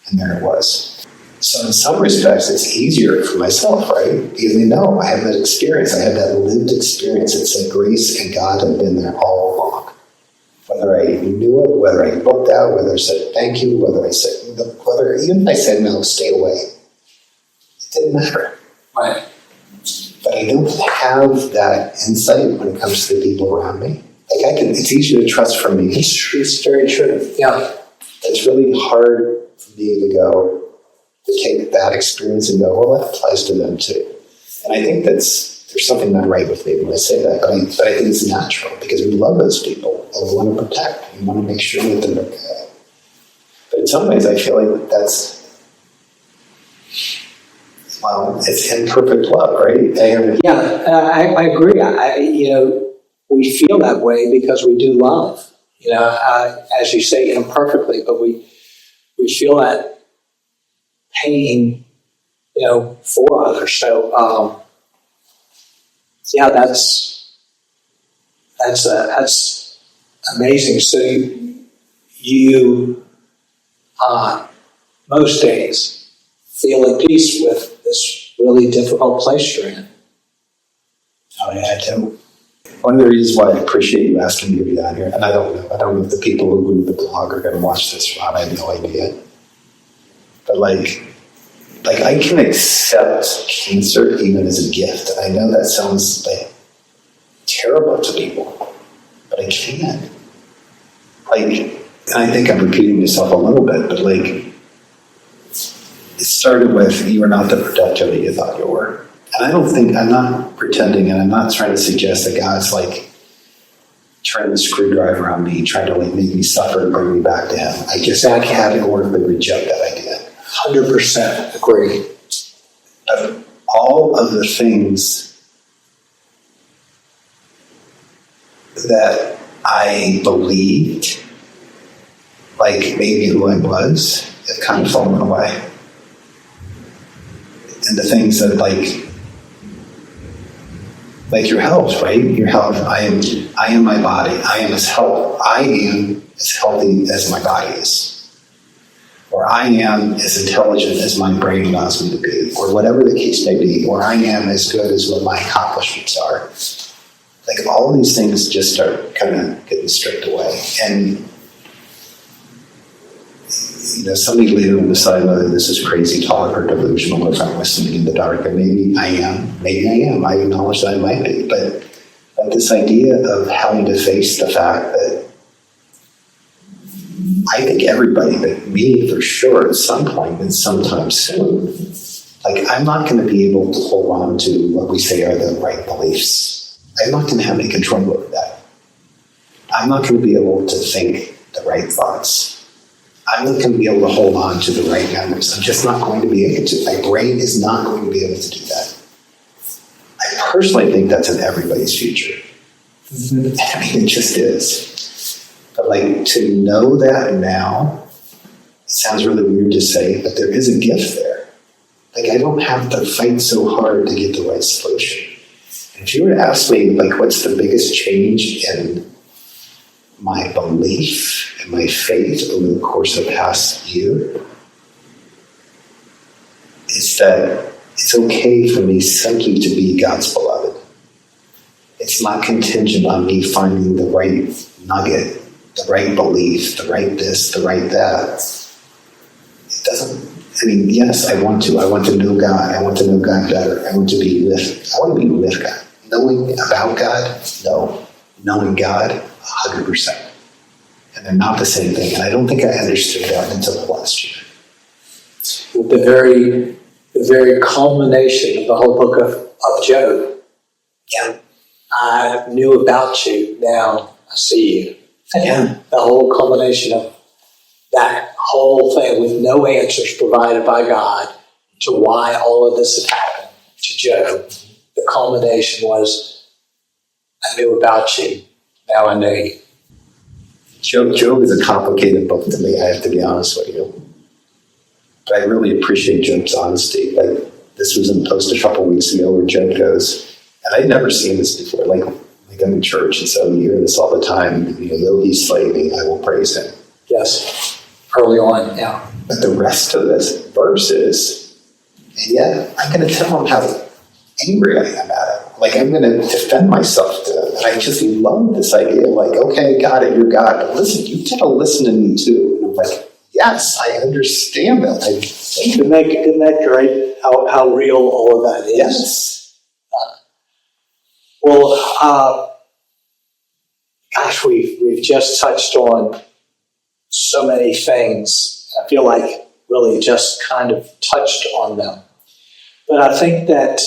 and there it was. So in some respects, it's easier for myself, right? Because I have that experience. I have that lived experience that said grace and God have been there all along. Whether I knew it, whether I looked out, whether I said thank you, even if I said no, stay away. It didn't matter. Right. But I don't have that insight when it comes to the people around me. It's easier to trust for me. It's very true. Yeah. It's really hard for me to take that experience and go, well, that applies to them too. And I think there's something not right with me when I say that, but I think it's natural because we love those people and we want to protect. We want to make sure that they're okay. But in some ways, I feel like it's imperfect love, right? I agree. We feel that way because we do love. As you say, imperfectly, but we feel that pain, for others. So, that's Amazing. So you most days feel at peace with this really difficult place you're in. Oh, yeah, I do. One of the reasons why I appreciate you asking me to be on here, and I don't know if the people who read the blog are going to watch this, Rob, I have no idea. But like I can accept cancer even as a gift. And I know that sounds like terrible to people, but I can. And I think I'm repeating myself a little bit, but it started with you were not the productivity you thought you were. And I'm not pretending, and I'm not trying to suggest that God's turning the screwdriver on me, trying to make me suffer and bring me back to Him. I just categorically reject that idea. 100% agree. Of all of the things that I believed, maybe who I was, have kind of fallen away. And the things that your health, right? Your health. I am my body. I am as healthy as my body is. Or I am as intelligent as my brain allows me to be, or whatever the case may be, or I am as good as what my accomplishments are. All of these things just start kind of getting stripped away. And, somebody later will decide whether this is crazy talk or delusional, or if I'm listening in the dark, and maybe I am. I acknowledge that I might be. But this idea of having to face the fact that I think everybody, but me for sure, at some point and sometime soon, I'm not going to be able to hold on to what we say are the right beliefs. I'm not going to have any control over that. I'm not going to be able to think the right thoughts. I'm not going to be able to hold on to the right memories. I'm just not going to be able to. My brain is not going to be able to do that. I personally think that's in everybody's future. It just is. But to know that now, it sounds really weird to say, but there is a gift there. I don't have to fight so hard to get the right solution. And if you were to ask me, what's the biggest change in my belief and my faith over the course of the past year, it's that it's okay for me simply to be God's beloved. It's not contingent on me finding the right nugget, the right belief, the right this, the right that. It doesn't, yes, I want to. I want to know God. I want to know God better. I want to be with God. Knowing about God? No. Knowing God? 100%. And they're not the same thing. And I don't think I understood that until last year. The very culmination of the whole book of Job. Yeah. I knew about you, now I see you. Yeah. The whole culmination of that whole thing with no answers provided by God to why all of this had happened to Job. The culmination was, I knew about you, now I know you. Job is a complicated book to me, I have to be honest with you. But I really appreciate Job's honesty. This was in a post a couple weeks ago where Job goes, and I'd never seen this before, I'm in church, and so you hear this all the time, though he slay me, I will praise him. Yes, early on, yeah. But the rest of this verse is, and yet I'm going to tell him how angry I am at it. I'm going to defend myself to him. And I just love this idea of okay, got it, you're God, but listen, you got to listen to me too. And I'm yes, I understand that. Isn't that great, how real all of that is? Yes. Gosh, we've just touched on so many things. I feel like really just kind of touched on them. But I think that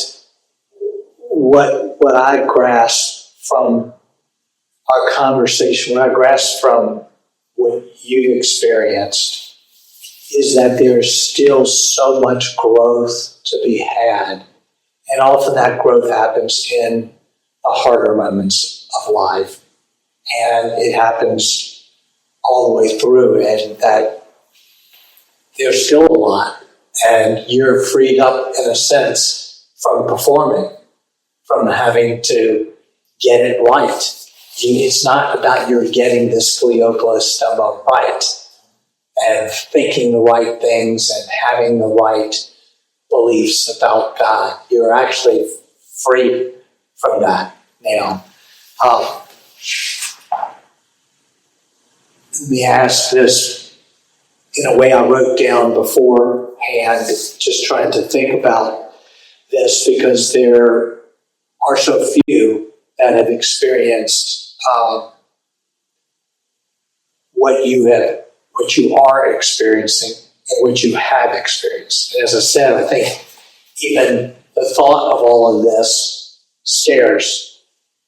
what I grasp from our conversation, what I grasp from what you experienced, is that there's still so much growth to be had. And often that growth happens in the harder moments of life. And it happens all the way through, and that there's still a lot. And you're freed up, in a sense, from performing, from having to get it right. It's not about you're getting this glioblastoma right and thinking the right things and having the right beliefs about God. You're actually free from that now. Let me ask this in a way I wrote down beforehand, just trying to think about this, because there are so few that have experienced what you are experiencing and what you have experienced. As I said, I think even the thought of all of this scares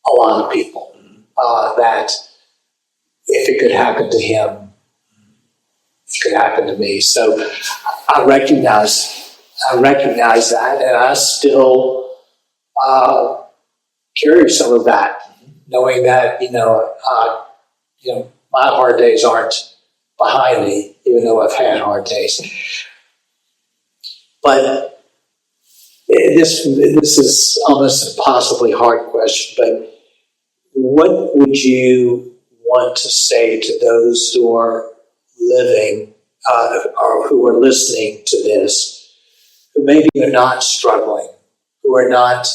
a lot of people, that if it could happen to him, it could happen to me. So I recognize that, and I still carry some of that, knowing that my hard days aren't behind me, even though I've had hard days. But this is almost a possibly hard question, but what would you want to say to those who are living or who are listening to this, who maybe are not struggling, who are not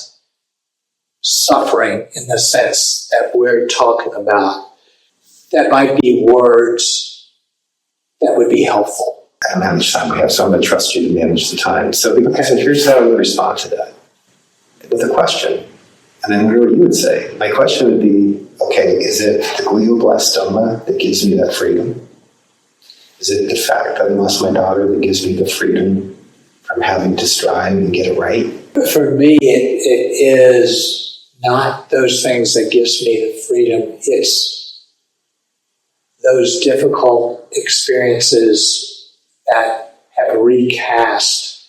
suffering in the sense that we're talking about, that might be words that would be helpful? I don't know how much time we have, so I'm going to trust you to manage the time. So here's how I would respond to that. With a question. And then what you would say? My question would be, okay, is it the glioblastoma that gives me that freedom? Is it the fact that I lost my daughter that gives me the freedom from having to strive and get it right? For me, it is not those things that gives me the freedom. It's those difficult experiences that have recast,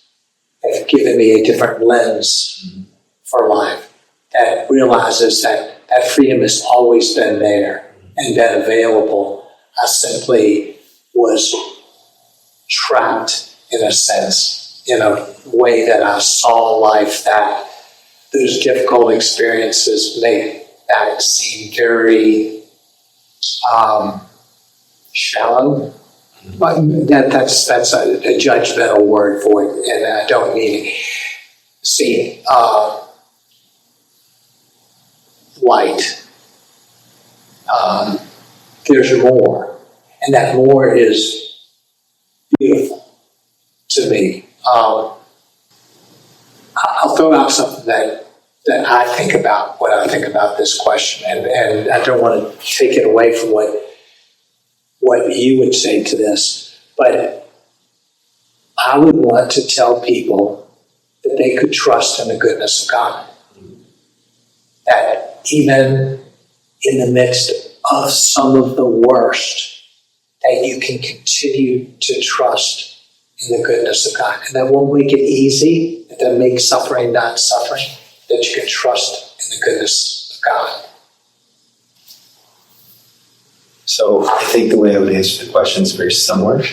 have given me a different lens for life, that realizes that freedom has always been there and been available. I simply was trapped, in a sense, in a way that I saw life, that those difficult experiences make that seem very shallow. But that's a judgmental word for it, and I don't mean it. See, light. There's more, and that more is beautiful to me. I'll throw out something that I think about when I think about this question, and I don't want to take it away from what you would say to this, but I would want to tell people that they could trust in the goodness of God. That even in the midst of some of the worst, that you can continue to trust in the goodness of God. And that won't make it easy, that makes suffering not suffering, that you can trust in the goodness of God. So I think the way I would answer the question is very similar.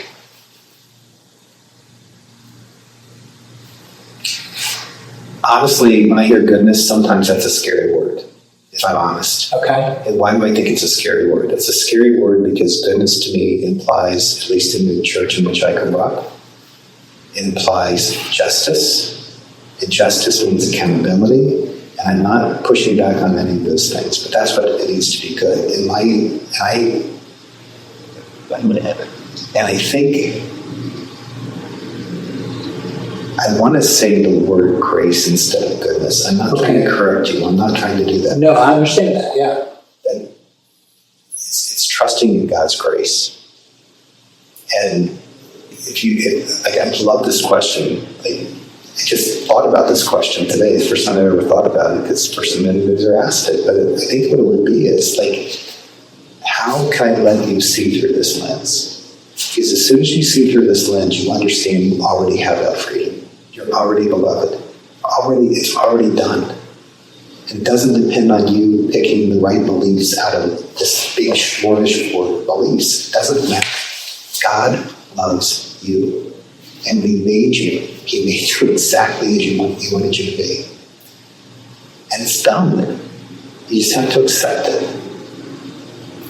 Honestly, when I hear goodness, sometimes that's a scary word, if I'm honest. Okay. And why do I think it's a scary word? It's a scary word because goodness to me implies, at least in the church in which I grew up, it implies justice. And justice means accountability. And I'm not pushing back on any of those things, but that's what it needs to be good. And I think I want to say the word grace instead of goodness. I'm not trying to correct you. I'm not trying to do that. No, I understand that, yeah. It's trusting in God's grace. And I love this question. I just thought about this question today. It's the first time I ever thought about it, because for so many of us are asked it. But I think what it would be is how can I let you see through this lens? Because as soon as you see through this lens, you understand you already have that freedom. You're already beloved. It's already done. It doesn't depend on you picking the right beliefs out of this big smorgasbord of beliefs. It doesn't matter. God loves you. And He made you. He made you exactly as He wanted you to be. And it's done. You just have to accept it.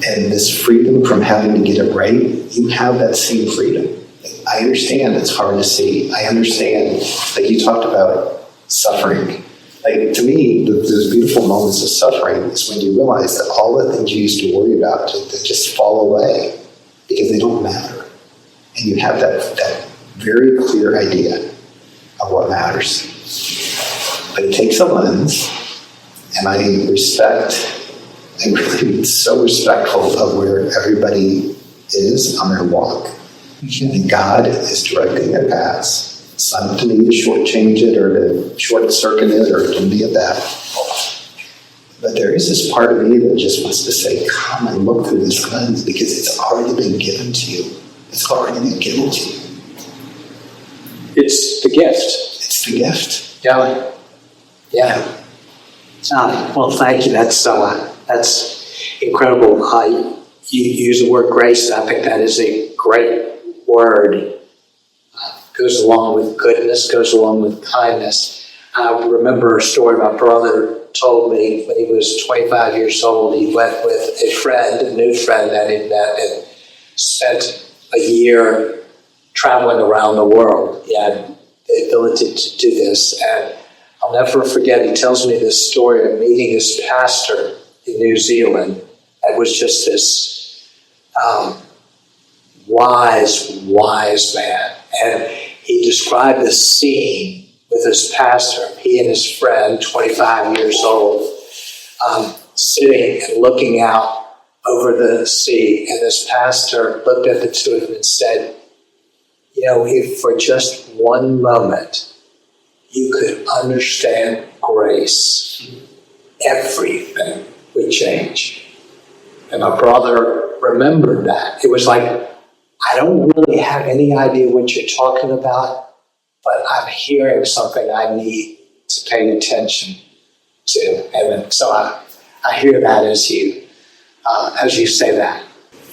and this freedom from having to get it right, you have that same freedom. I understand it's hard to see. I understand, like you talked about suffering. Like, to me, those beautiful moments of suffering is when you realize that all the things you used to worry about, they just fall away because they don't matter. And you have that very clear idea of what matters. But it takes a lens, and I'm really so respectful of where everybody is on their walk. And God is directing their paths. It's not to me to shortchange it or to short circuit it or to be at that. But there is this part of me that just wants to say, come and look through this lens because it's already been given to you. It's already been given to you. It's the gift. It's the gift. Yeah. Well, thank you. That's incredible. You use the word grace, and I think that is a great word. Goes along with goodness, goes along with kindness. I remember a story my brother told me when he was 25 years old. He went with a new friend that he met, and spent a year traveling around the world. He had the ability to do this, and I'll never forget, he tells me this story of meeting his pastor in New Zealand. It was just this wise man. And he described this scene with his pastor, he and his friend, 25 years old, sitting and looking out over the sea. And this pastor looked at the two of them and said, if for just one moment you could understand grace, everything would change. And my brother remembered that. It was like, I don't really have any idea what you're talking about, but I'm hearing something I need to pay attention to. And so I hear that as you say that.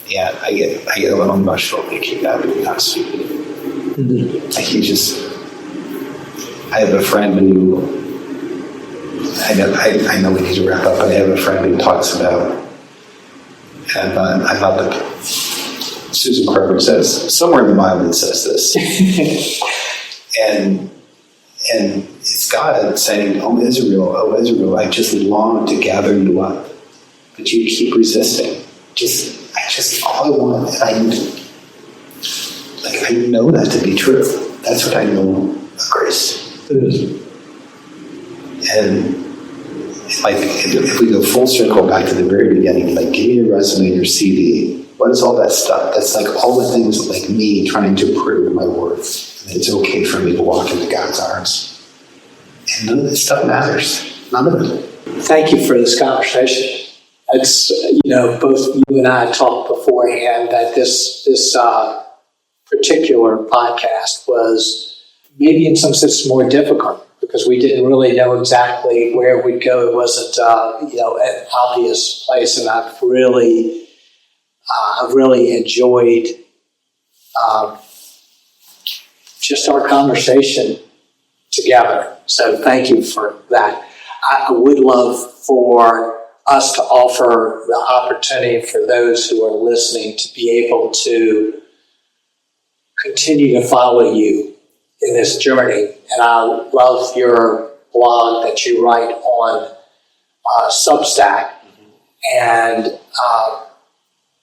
Yeah, I get a little emotional thinking that, to be honest with you. Mm-hmm. I have a friend who, I know we need to wrap up, but I have a friend who talks about, and I love that Susan Kroger says, somewhere in the Bible it says this, and it's God saying, oh Israel, I just long to gather you up, but you keep resisting. All I want, I know that to be true. That's what I know of grace. And if we go full circle back to the very beginning, like, give me your resume, your CV. What is all that stuff? That's like all the things like me trying to prove my worth. That it's okay for me to walk into God's arms. And none of this stuff matters. None of it. Thank you for this conversation. It's, both you and I talked beforehand that this particular podcast was maybe in some sense more difficult because we didn't really know exactly where we'd go. It wasn't, an obvious place, and I've really enjoyed just our conversation together. So thank you for that. I would love for us to offer the opportunity for those who are listening to be able to continue to follow you in this journey. And I love your blog that you write on Substack. And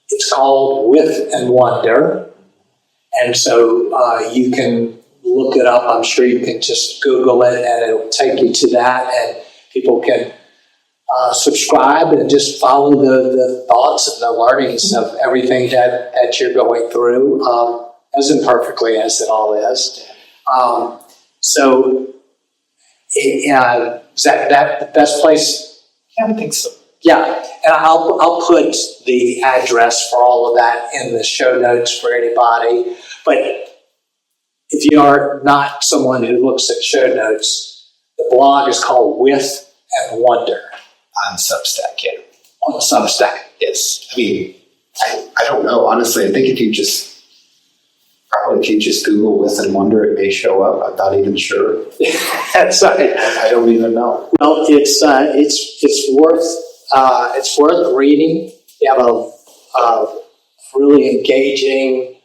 it's called With and Wonder. And so you can look it up. I'm sure you can just Google it and it'll take you to that. And people can subscribe and just follow the thoughts and the learnings of everything that you're going through, as imperfectly as it all is. Is that the best place? Yeah, I think so. Yeah, and I'll put the address for all of that in the show notes for anybody. But if you are not someone who looks at show notes, the blog is called With and Wonder. On Substack, yeah. On Substack. Yes. I mean, I don't know. Honestly, I think if you just Google With and Wonder, it may show up. I'm not even sure. That's right. I don't even know. Well, it's worth reading. You have a really engaging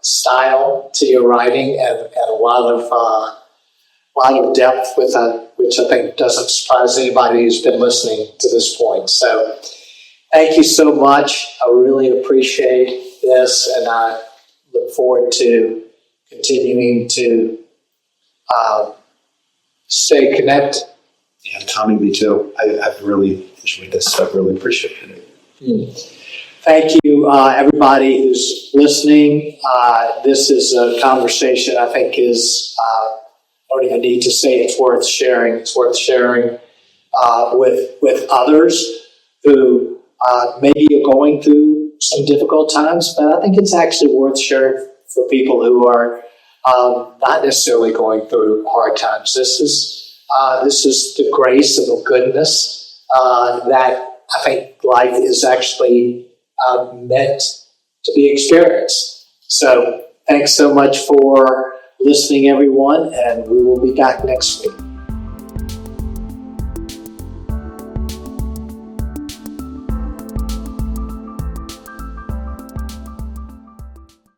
style to your writing, and a lot of depth with it, which I think doesn't surprise anybody who's been listening to this point. So thank you so much. I really appreciate this, and I look forward to continuing to stay connected. Yeah, Tommy, me too. I've really enjoyed this. I've really appreciated it. Thank you, everybody who's listening. This is a conversation I think is, I don't even need to say it's worth sharing. It's worth sharing with others who maybe are going through some difficult times, but I think it's actually worth sharing for people who are not necessarily going through hard times. This is the grace and the goodness that I think life is actually meant to be experienced. So thanks so much for listening, everyone, and we will be back next week.